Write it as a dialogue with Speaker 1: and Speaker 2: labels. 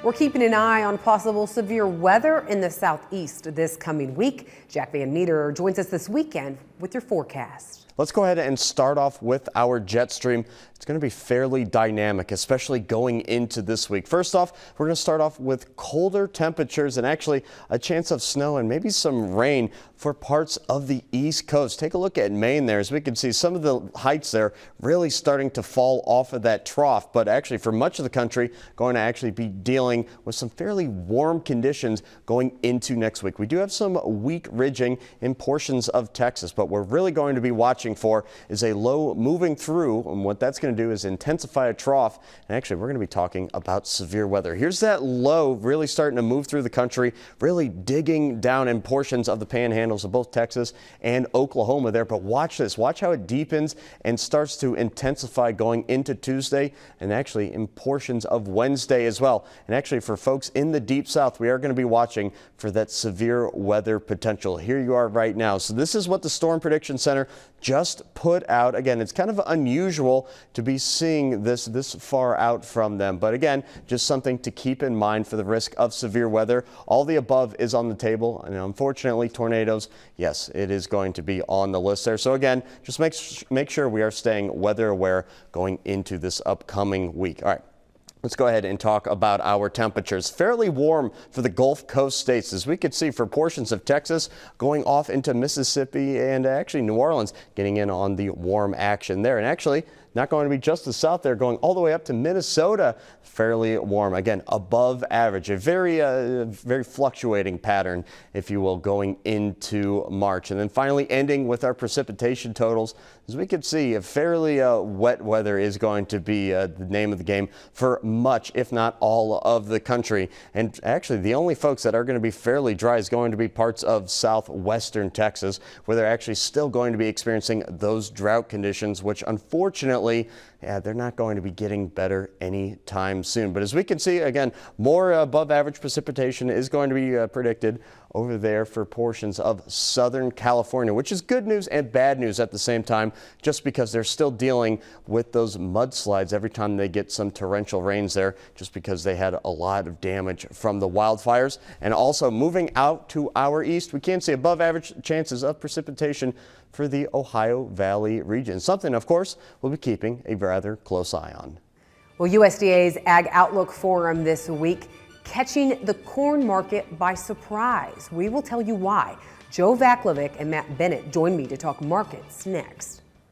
Speaker 1: We're keeping an eye on possible severe weather in the southeast this coming week. Jack Van Meter joins us this weekend with your forecast.
Speaker 2: Let's go ahead and start off with our jet stream. It's going to be fairly dynamic, especially going into this week. First off, we're going to start off with colder temperatures and actually a chance of snow and maybe some rain for parts of the East Coast. Take a look at Maine there. As we can see, some of the heights there really starting to fall off of that trough. But actually, for much of the country, going to actually be dealing with some fairly warm conditions going into next week. We do have some weak ridging in portions of Texas, but we're really going to be watching for is a low moving through, and what that's going to do is intensify a trough. And actually, we're going to be talking about severe weather. Here's that low really starting to move through the country, really digging down in portions of the panhandles of both Texas and Oklahoma there. But watch this, watch how it deepens and starts to intensify going into Tuesday and actually in portions of Wednesday as well. And actually, for folks in the deep south, we are going to be watching for that severe weather potential. Here you are right now. So this is what the Storm Prediction Center just put out. Again, it's kind of unusual to be seeing this far out from them. But again, just something to keep in mind for the risk of severe weather. All the above is on the table. And unfortunately, tornadoes, yes, it is going to be on the list there. So again, just make sure we are staying weather aware going into this upcoming week. All right. Let's go ahead and talk about our temperatures. Fairly warm for the Gulf Coast states, as we could see for portions of Texas going off into Mississippi and actually New Orleans getting in on the warm action there. And actually, not going to be just the south there, going all the way up to Minnesota, fairly warm. Again, above average, a very fluctuating pattern, if you will, going into March. And then finally ending with our precipitation totals. As we can see, a fairly wet weather is going to be the name of the game for much, if not all, of the country. And actually, the only folks that are going to be fairly dry is going to be parts of southwestern Texas, where they're actually still going to be experiencing those drought conditions, which unfortunately, they're not going to be getting better anytime soon. But as we can see, again, more above average precipitation is going to be predicted over there for portions of Southern California, which is good news and bad news at the same time, just because they're still dealing with those mudslides every time they get some torrential rains there, just because they had a lot of damage from the wildfires. And also moving out to our east, we can see above average chances of precipitation for the Ohio Valley region. Something, of course, we'll be keeping a rather close eye on.
Speaker 1: Well, USDA's Ag Outlook Forum this week catching the corn market by surprise. We will tell you why. Joe Vaclavic and Matt Bennett join me to talk markets next.